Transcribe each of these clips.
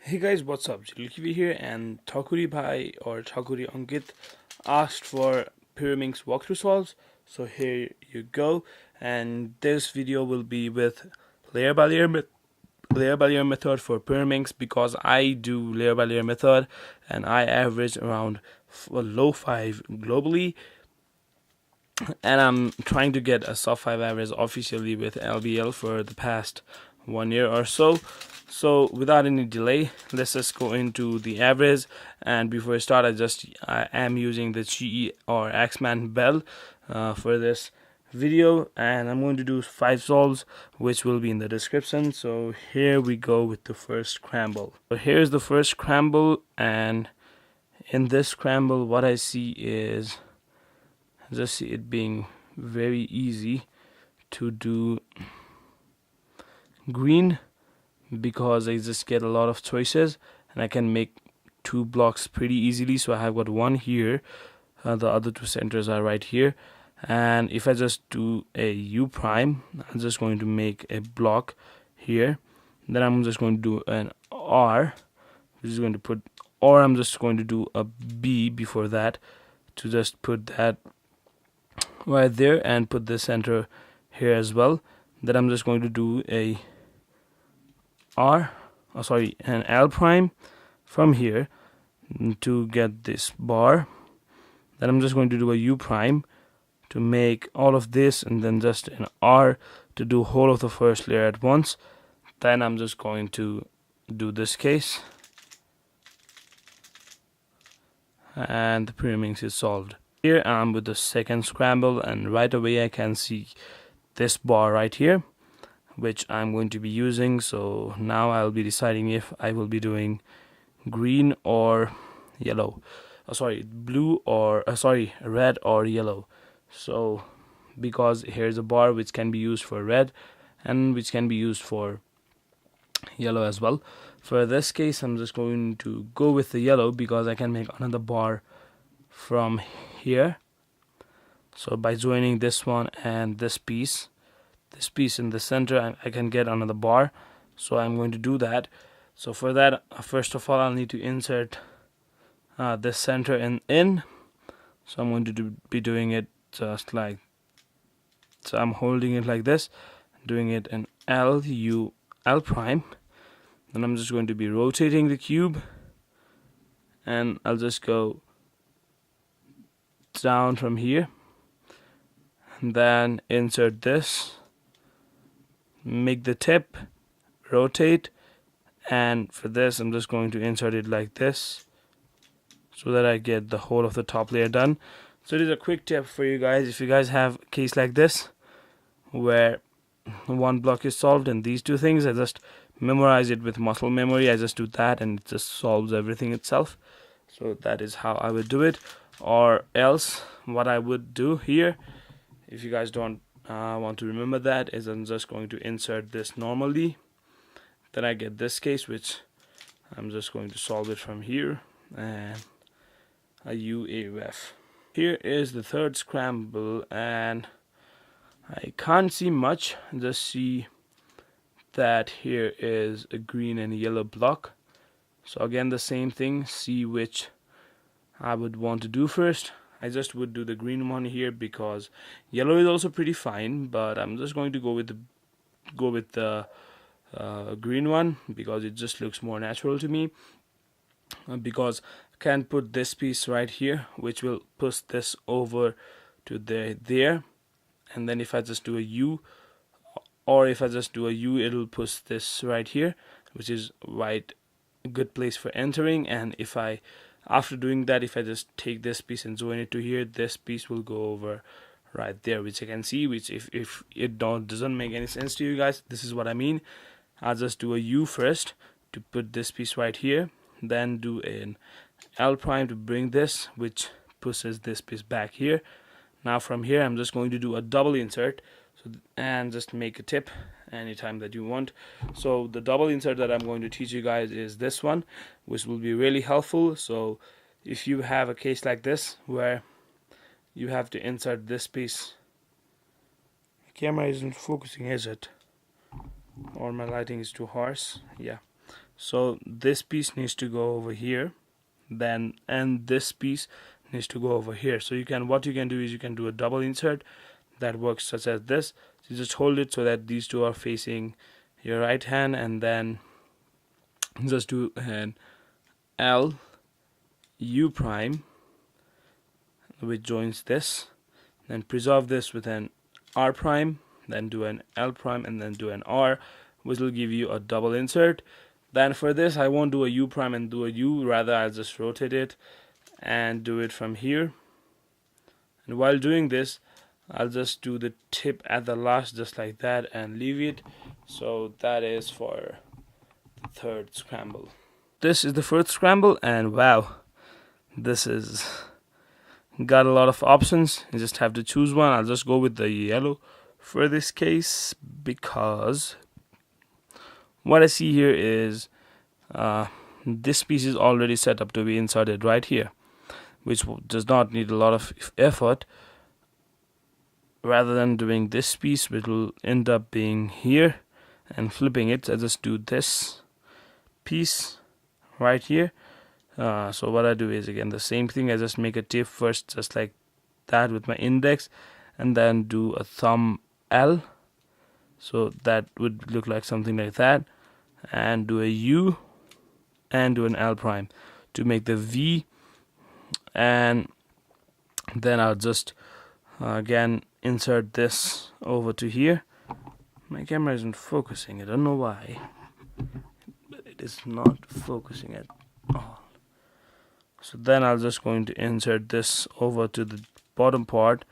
Hey guys, what's up? Jilkivi here, and Thakuri Bhai or Thakuri Ankit asked for Pyraminx walkthrough solves. So here you go, and this video will be with layer by layer method for Pyraminx because I do layer by layer method and I average around a low 5 globally, and I'm trying to get a sub 5 average officially with LBL for the past 1 year or so. So without any delay, let's just go into the average. And before I start, I am using the GE or Axeman Bell for this video, and I'm going to do 5 solves which will be in the description. So here we go with the first scramble. So here's the first scramble, and in this scramble what I see is just see it being very easy to do green because I just get a lot of choices and I can make 2 blocks pretty easily. So I have got one here, the other 2 centers are right here, and if I just do a U prime, I'm just going to make a block here. Then I'm just going to do an R, which is going to put, or I'm just going to do a B before that to just put that right there and put the center here as well. Then I'm just going to do a an L prime from here to get this bar. Then I'm just going to do a U prime to make all of this, and then just an R to do whole of the first layer at once. Then I'm just going to do this case, and the Pyraminx is solved. Here I'm with the second scramble, and right away I can see this bar right here, which I'm going to be using. So now I'll be deciding if I will be doing green or yellow, blue or red or yellow. So because here's a bar which can be used for red and which can be used for yellow as well. For this case I'm just going to go with the yellow because I can make another bar from here. So by joining this one and this piece in the center, I can get another bar. So I'm going to do that. So for that, first of all I'll need to insert this center in. So I'm going to be doing it just like, so I'm holding it like this, doing it in L prime. Then I'm just going to be rotating the cube, and I'll just go down from here, and then insert this, make the tip, rotate, and for this I'm just going to insert it like this so that I get the whole of the top layer done. So it is a quick tip for you guys. If you guys have a case like this where one block is solved and these 2 things, I just memorize it with muscle memory. I just do that and it just solves everything itself. So that is how I would do it. Or else what I would do here, if you guys don't want to remember that, is I'm just going to insert this normally. Then I get this case, which I'm just going to solve it from here, and a UAF. Here is the third scramble, and I can't see much, just see that here is a green and yellow block. So again the same thing, see which I would want to do first. I just would do the green one here because yellow is also pretty fine, but I'm just going to go with the green one because it just looks more natural to me. Because I can put this piece right here, which will push this over to there, and then if I just do a U, or if I just do a U, it'll push this right here, which is right a good place for entering. And if I, after doing that, if I just take this piece and join it to here, this piece will go over right there, which I can see, which if it doesn't make any sense to you guys, this is what I mean. I'll just do a U first to put this piece right here, then do an L prime to bring this, which pushes this piece back here. Now from here I'm just going to do a double insert, and just make a tip anytime that you want. So the double insert that I'm going to teach you guys is this one, which will be really helpful. So if you have a case like this where you have to insert this piece, the camera isn't focusing, is it? Or my lighting is too harsh? Yeah. So this piece needs to go over here, then and this piece needs to go over here. So what you can do is you can do a double insert that works such as this. You just hold it so that these two are facing your right hand, and then just do an L U prime which joins this, then preserve this with an R prime, then do an L prime, and then do an R, which will give you a double insert. Then for this I won't do a U prime and do a U, rather I'll just rotate it and do it from here. And while doing this, I'll just do the tip at the last just like that and leave it. So that is for the third scramble. This is the first scramble, and wow, this is got a lot of options. You just have to choose one. I'll just go with the yellow for this case, because what I see here is this piece is already set up to be inserted right here, which does not need a lot of effort. Rather than doing this piece, which will end up being here, and flipping it, I just do this piece right here. So what I do is again the same thing. I just make a tip first, just like that with my index, and then do a thumb L, so that would look like something like that, and do a U and do an L prime to make the V, and then I'll just again insert this over to here. My camera isn't focusing, I don't know why, but it is not focusing at all. So then I'll just going to insert this over to the bottom part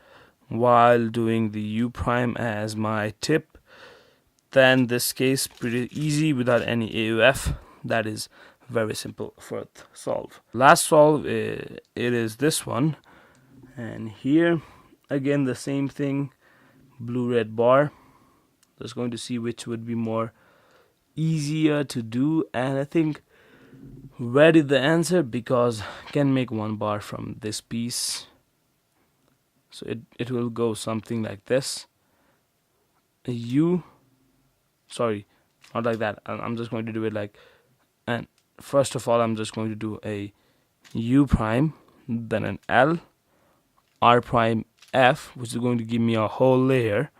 while doing the U prime as my tip. Then this case pretty easy without any AUF. That is very simple for solve. Last solve, it is this one, and here again the same thing, blue red bar. Just going to see which would be more easier to do, and I think red is the answer because can make one bar from this piece. So it will go something like this. A U, sorry, not like that. I'm just going to do it like, and first of all I'm just going to do a U prime, then an L, R prime F, which is going to give me a whole layer.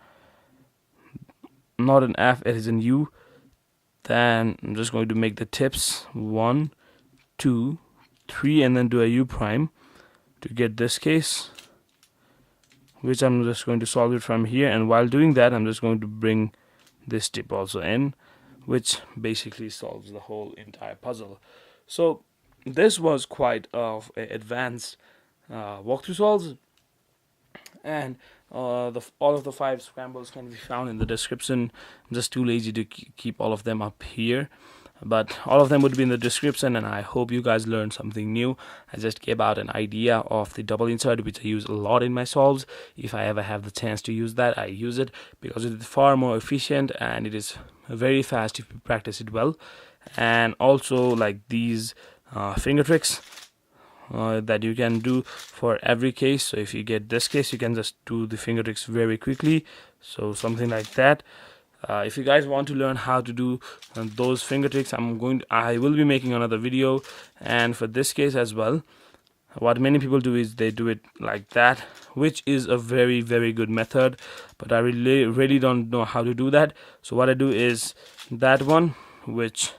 Not an F, it is an U. Then I'm just going to make the tips 1, 2, 3, and then do a U prime to get this case, which I'm just going to solve it from here. And while doing that, I'm just going to bring this tip also in, which basically solves the whole entire puzzle. So this was quite of an advanced walkthrough solves, and all of the 5 scrambles can be found in the description. I'm just too lazy to keep all of them up here, but all of them would be in the description, and I hope you guys learned something new. I just gave out an idea of the double insert, which I use a lot in my solves. If I ever have the chance to use that, I use it because it is far more efficient and it is very fast if you practice it well. And also like these finger tricks that you can do for every case. So if you get this case, you can just do the finger tricks very quickly, so something like that. If you guys want to learn how to do those finger tricks, I will be making another video. And for this case as well, what many people do is they do it like that, which is a very good method, but I really don't know how to do that. So what I do is that one, which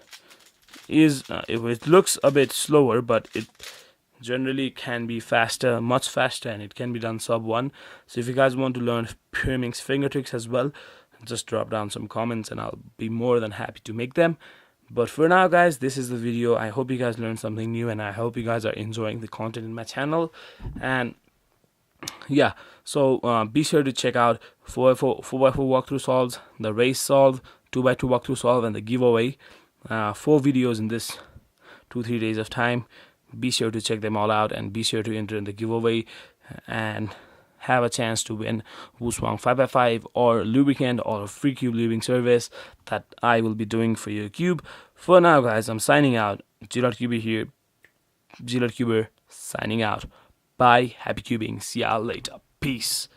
is it looks a bit slower, but it generally can be faster, much faster, and it can be done sub 1. So if you guys want to learn Pyraminx finger tricks as well, just drop down some comments and I'll be more than happy to make them. But for now guys, this is the video. I hope you guys learned something new, and I hope you guys are enjoying the content in my channel. And yeah, so be sure to check out 4x4 walkthrough solves, the race solve, 2x2 walkthrough solve, and the giveaway. 4 videos in this 2-3 days of time. Be sure to check them all out, and be sure to enter in the giveaway and have a chance to win Wooswang 5x5 or lubricant or a free cube lubing service that I will be doing for your cube. For now guys, I'm signing out. G.Cuber here. G.Cuber signing out. Bye, happy cubing, see y'all later, peace.